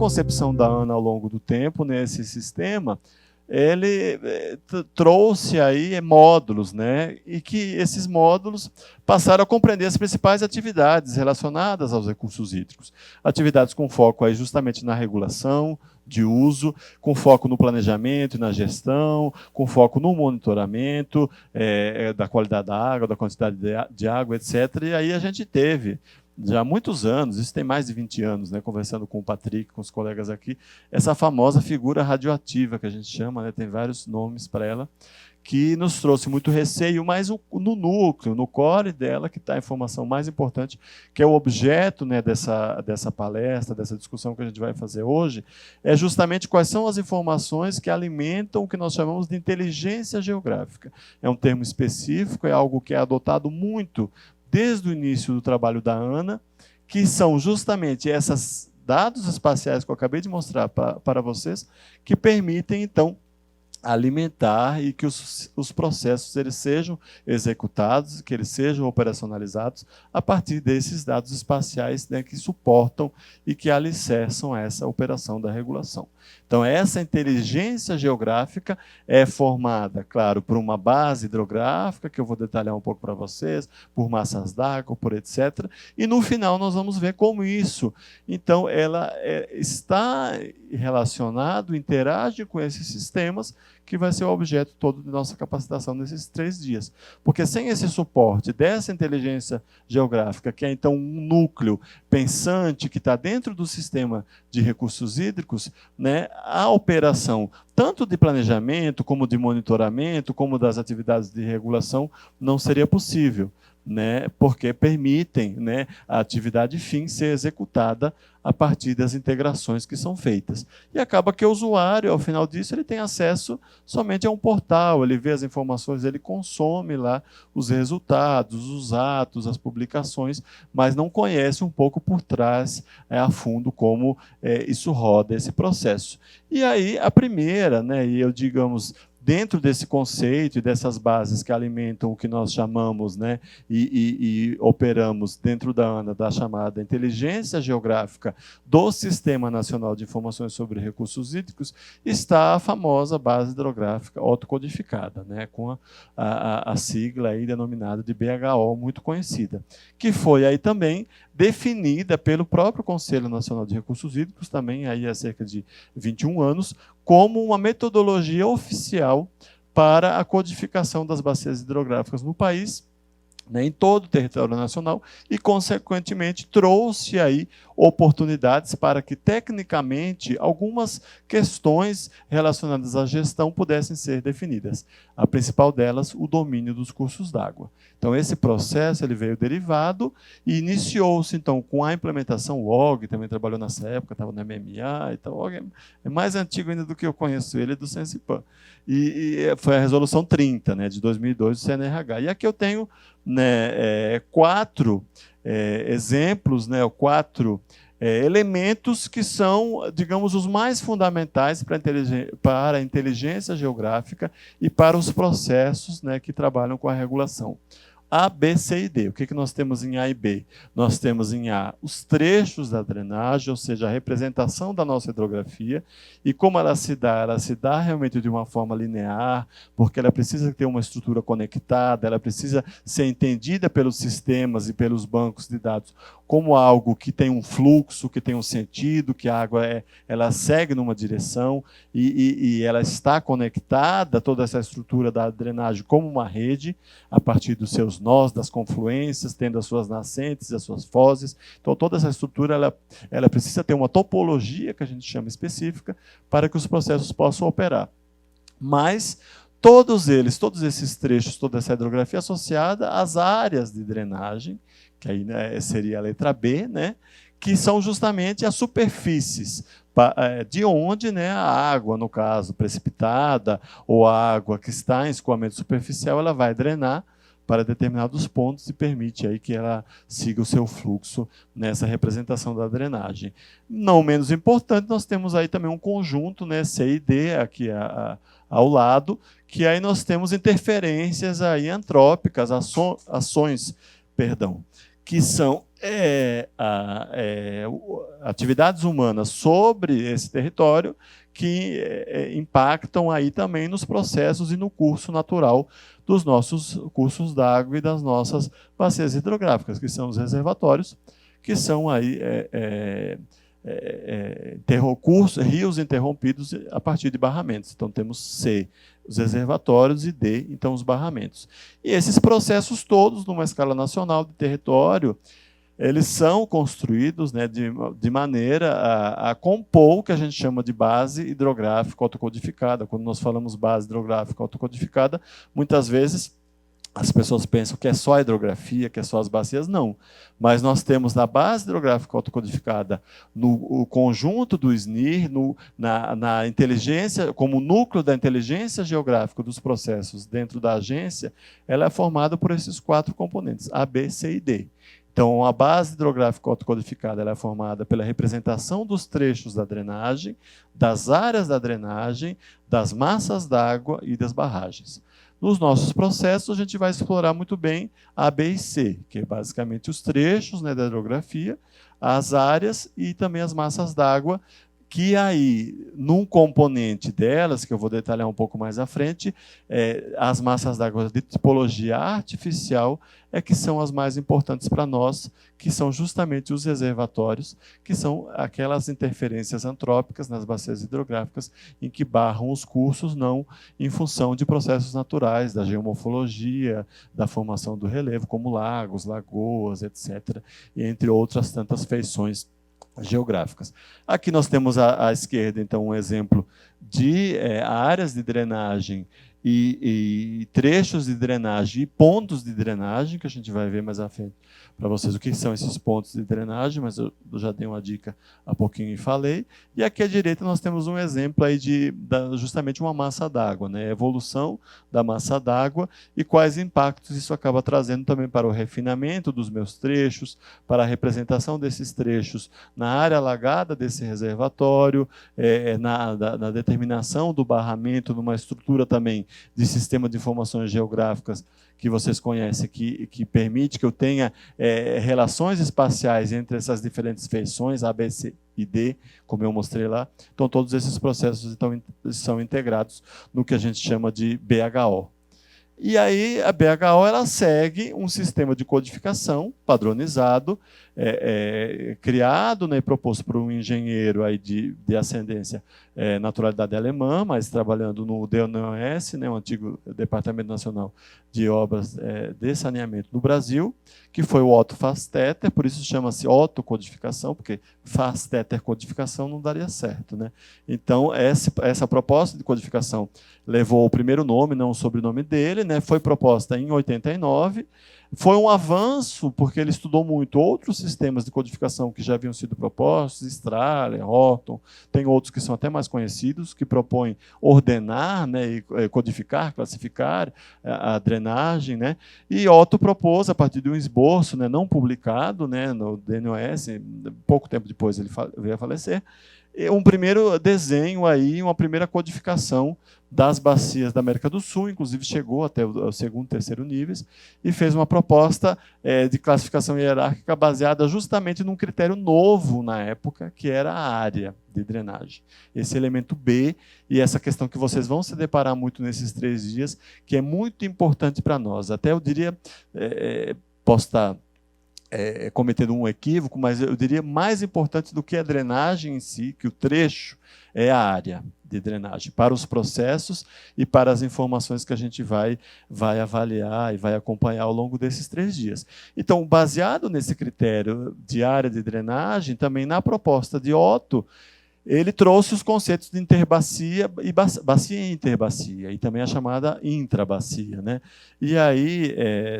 concepção da ANA ao longo do tempo, nesse sistema, ele trouxe aí módulos, né? E que esses módulos passaram a compreender as principais atividades relacionadas aos recursos hídricos. Atividades com foco aí justamente na regulação de uso, com foco no planejamento e na gestão, com foco no monitoramento da qualidade da água, da quantidade de água, etc. E aí a gente teve, já há muitos anos, isso tem mais de 20 anos, né, conversando com o Patrick, com os colegas aqui, essa famosa figura radioativa, que a gente chama, né, tem vários nomes para ela, que nos trouxe muito receio, mas no núcleo, no core dela, que está a informação mais importante, que é o objeto, né, dessa palestra, dessa discussão que a gente vai fazer hoje, é justamente quais são as informações que alimentam o que nós chamamos de inteligência geográfica. É um termo específico, é algo que é adotado muito desde o início do trabalho da ANA, que são justamente esses dados espaciais que eu acabei de mostrar para vocês, que permitem, então, alimentar e que os processos eles sejam executados, que eles sejam operacionalizados a partir desses dados espaciais, né, que suportam e que alicerçam essa operação da regulação. Então, essa inteligência geográfica é formada, claro, por uma base hidrográfica, que eu vou detalhar um pouco para vocês, por massas d'água, por etc. E, no final, nós vamos ver como isso, então, ela está relacionado, interage com esses sistemas, que vai ser o objeto todo de nossa capacitação nesses 3 dias. Porque sem esse suporte dessa inteligência geográfica, que é então um núcleo pensante que está dentro do sistema de recursos hídricos, né, a operação tanto de planejamento, como de monitoramento, como das atividades de regulação, não seria possível, né, porque permitem, né, a atividade fim ser executada a partir das integrações que são feitas. E acaba que o usuário, ao final disso, ele tem acesso somente a um portal, ele vê as informações, ele consome lá os resultados, os atos, as publicações, mas não conhece um pouco por trás, a fundo, como isso roda, esse processo. E aí, a primeira, né, e eu, digamos, dentro desse conceito e dessas bases que alimentam o que nós chamamos, né, e operamos dentro da ANA, da chamada inteligência geográfica do Sistema Nacional de Informações sobre Recursos Hídricos, está a famosa base hidrográfica autocodificada, né, com a sigla aí denominada de BHO, muito conhecida, que foi aí também definida pelo próprio Conselho Nacional de Recursos Hídricos, também aí há cerca de 21 anos, como uma metodologia oficial para a codificação das bacias hidrográficas no país, né, em todo o território nacional, e, consequentemente, trouxe aí oportunidades para que, tecnicamente, algumas questões relacionadas à gestão pudessem ser definidas. A principal delas, o domínio dos cursos d'água. Então, esse processo ele veio derivado e iniciou-se, então, com a implementação. O Og também trabalhou nessa época, estava no MMA, então, o Og é mais antigo ainda do que eu conheço ele, do Sensipan. E foi a Resolução 30, né, de 2002, do CNRH. E aqui eu tenho, né, 4 exemplos, né, 4 elementos que são, digamos, os mais fundamentais para a inteligência geográfica e para os processos, né, que trabalham com a regulação. A, B, C e D. O que nós temos em A e B? Nós temos em A os trechos da drenagem, ou seja, a representação da nossa hidrografia, e como ela se dá realmente de uma forma linear, porque ela precisa ter uma estrutura conectada, ela precisa ser entendida pelos sistemas e pelos bancos de dados como algo que tem um fluxo, que tem um sentido, que a água ela segue numa direção e ela está conectada, toda essa estrutura da drenagem, como uma rede, a partir dos seus nós, das confluências, tendo as suas nascentes, as suas fozes. Então, toda essa estrutura ela precisa ter uma topologia, que a gente chama específica, para que os processos possam operar. Mas todos esses trechos, toda essa hidrografia associada às áreas de drenagem, que aí, né, seria a letra B, né, que são justamente as superfícies de onde, né, a água, no caso, precipitada, ou a água que está em escoamento superficial, ela vai drenar para determinados pontos e permite aí que ela siga o seu fluxo nessa representação da drenagem. Não menos importante, nós temos aí também um conjunto, né, C e D, aqui ao lado, que aí nós temos interferências aí antrópicas, ações, que são atividades humanas sobre esse território que impactam aí também nos processos e no curso natural dos nossos cursos d'água e das nossas bacias hidrográficas, que são os reservatórios, que são aí rios interrompidos a partir de barramentos. Então, temos C, os reservatórios, e D, então, os barramentos. E esses processos todos, numa escala nacional de território, eles são construídos, né, de maneira a compor o que a gente chama de base hidrográfica autocodificada. Quando nós falamos base hidrográfica autocodificada, muitas vezes as pessoas pensam que é só a hidrografia, que é só as bacias. Não. Mas nós temos na base hidrográfica autocodificada, no conjunto do SNIR, na inteligência, como núcleo da inteligência geográfica dos processos dentro da agência, ela é formada por esses 4 componentes, A, B, C e D. Então, a base hidrográfica autocodificada ela é formada pela representação dos trechos da drenagem, das áreas da drenagem, das massas d'água e das barragens. Nos nossos processos, a gente vai explorar muito bem A, B e C, que é basicamente os trechos, né, da hidrografia, as áreas e também as massas d'água, que aí, num componente delas, que eu vou detalhar um pouco mais à frente, as massas d'água de tipologia artificial é que são as mais importantes para nós, que são justamente os reservatórios, que são aquelas interferências antrópicas nas bacias hidrográficas em que barram os cursos, não em função de processos naturais, da geomorfologia, da formação do relevo, como lagos, lagoas, etc., e entre outras tantas feições geográficas. Aqui nós temos à esquerda, então, um exemplo de áreas de drenagem e trechos de drenagem e pontos de drenagem, que a gente vai ver mais à frente para vocês o que são esses pontos de drenagem, mas eu já dei uma dica há pouquinho e falei. E aqui à direita nós temos um exemplo aí de justamente uma massa d'água, né? A evolução da massa d'água e quais impactos isso acaba trazendo também para o refinamento dos meus trechos, para a representação desses trechos na área alagada desse reservatório, na determinação do barramento, numa estrutura também de sistema de informações geográficas que vocês conhecem, que permite que eu tenha relações espaciais entre essas diferentes feições, A, B, C e D, como eu mostrei lá. Então, todos esses processos são integrados no que a gente chama de BHO. E aí, a BHO ela segue um sistema de codificação padronizado, criado, né, e proposto por um engenheiro aí de ascendência naturalidade alemã, mas trabalhando no DNOS, né, o antigo Departamento Nacional de Obras de Saneamento no Brasil, que foi o Otto Fastetter, por isso chama-se Otto-codificação, porque Fastetter-codificação não daria certo, né? Então, essa proposta de codificação levou o primeiro nome, não o sobrenome dele, né? Foi proposta em 89. Foi um avanço, porque ele estudou muito outros sistemas de codificação que já haviam sido propostos, Strahler, Horton, tem outros que são até mais conhecidos, que propõem ordenar, né, e codificar, classificar a drenagem, né? E Otto propôs, a partir de um esboço, né, não publicado, né, no DNOS, pouco tempo depois ele veio a falecer, um primeiro desenho aí, uma primeira codificação das bacias da América do Sul, inclusive chegou até o segundo e terceiro níveis, e fez uma proposta de classificação hierárquica baseada justamente num critério novo na época, que era a área de drenagem. Esse elemento B, e essa questão que vocês vão se deparar muito nesses 3 dias, que é muito importante para nós. Até eu diria, posso estar cometendo um equívoco, mas eu diria mais importante do que a drenagem em si, que o trecho é a área de drenagem, para os processos e para as informações que a gente vai avaliar e vai acompanhar ao longo desses 3 dias. Então, baseado nesse critério de área de drenagem, também na proposta de Otto, ele trouxe os conceitos de interbacia e bacia e interbacia, e também a chamada intrabacia, né? E aí,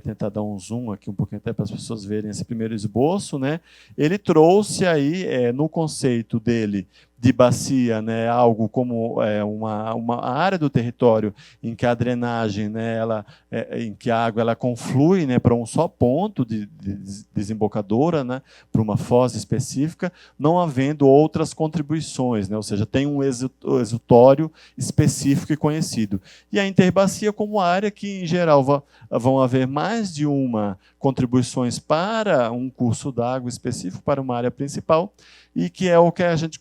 tentar dar um zoom aqui um pouquinho até para as pessoas verem esse primeiro esboço, né? Ele trouxe aí, no conceito dele, de bacia, né, algo como uma área do território em que a drenagem, né, em que a água ela conflui, né, para um só ponto de desembocadora, né, para uma foz específica, não havendo outras contribuições, né, ou seja, tem um exutório específico e conhecido. E a interbacia como área que, em geral, vão haver mais de uma contribuições para um curso d'água específico, para uma área principal, e que é o que a gente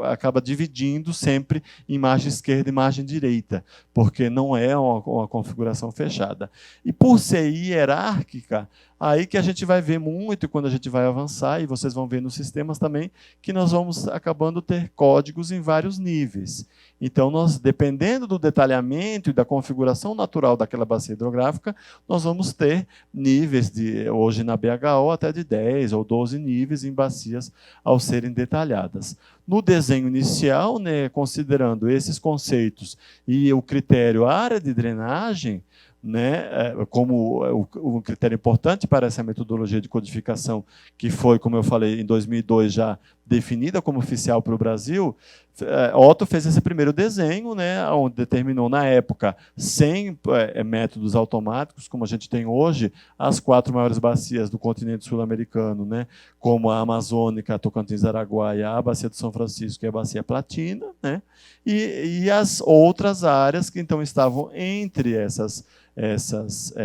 acaba dividindo sempre em margem esquerda e margem direita, porque não é uma configuração fechada. E por ser hierárquica, aí que a gente vai ver muito quando a gente vai avançar, e vocês vão ver nos sistemas também, que nós vamos acabando ter códigos em vários níveis. Então, nós, dependendo do detalhamento e da configuração natural daquela bacia hidrográfica, nós vamos ter níveis, hoje na BHO, até de 10 ou 12 níveis em bacias ao serem detalhadas. No desenho inicial, né, considerando esses conceitos e o critério área de drenagem, né, como um critério importante para essa metodologia de codificação, que foi, como eu falei, em 2002 já definida como oficial para o Brasil, Otto fez esse primeiro desenho, né, onde determinou, na época, 100 métodos automáticos, como a gente tem hoje, as 4 maiores bacias do continente sul-americano, né, como a Amazônica, a Tocantins-Araguaia, a Bacia de São Francisco e a Bacia Platina, né, e as outras áreas que então estavam entre essas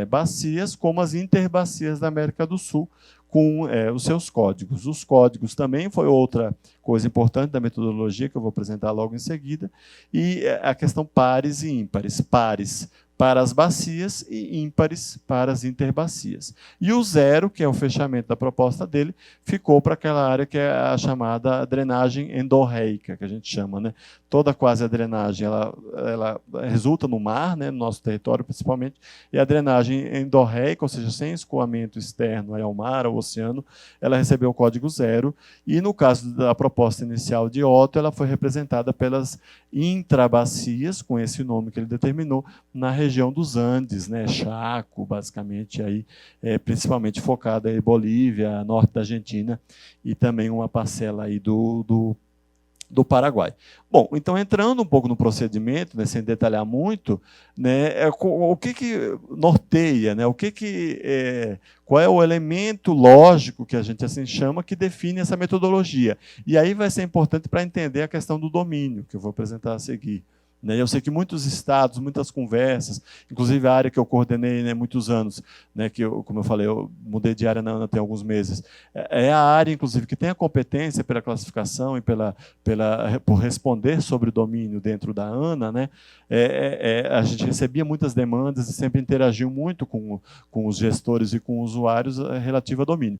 bacias, como as interbacias da América do Sul, com os seus códigos. Os códigos também foi outra coisa importante da metodologia, que eu vou apresentar logo em seguida, e a questão pares e ímpares. Pares para as bacias e ímpares para as interbacias. E o 0, que é o fechamento da proposta dele, ficou para aquela área que é a chamada drenagem endorreica, que a gente chama, né? Toda quase a drenagem ela resulta no mar, né, no nosso território principalmente, e a drenagem endorreica, ou seja, sem escoamento externo ao mar, ao oceano, ela recebeu o código 0, e no caso da proposta inicial de Otto, ela foi representada pelas intrabacias, com esse nome que ele determinou, na região dos Andes, né, Chaco, basicamente, aí, principalmente focada em Bolívia, norte da Argentina, e também uma parcela aí do Paraguai. Bom, então, entrando um pouco no procedimento, né, sem detalhar muito, né, o que norteia, né, qual é o elemento lógico, que a gente assim chama, que define essa metodologia. E aí vai ser importante para entender a questão do domínio, que eu vou apresentar a seguir. Eu sei que muitos estados, muitas conversas, inclusive a área que eu coordenei, né, muitos anos, né, que como eu falei, eu mudei de área tem alguns meses, é a área, inclusive, que tem a competência pela classificação e por responder sobre o domínio dentro da ANA, né, a gente recebia muitas demandas e sempre interagiu muito com os gestores e com os usuários relativo a domínio.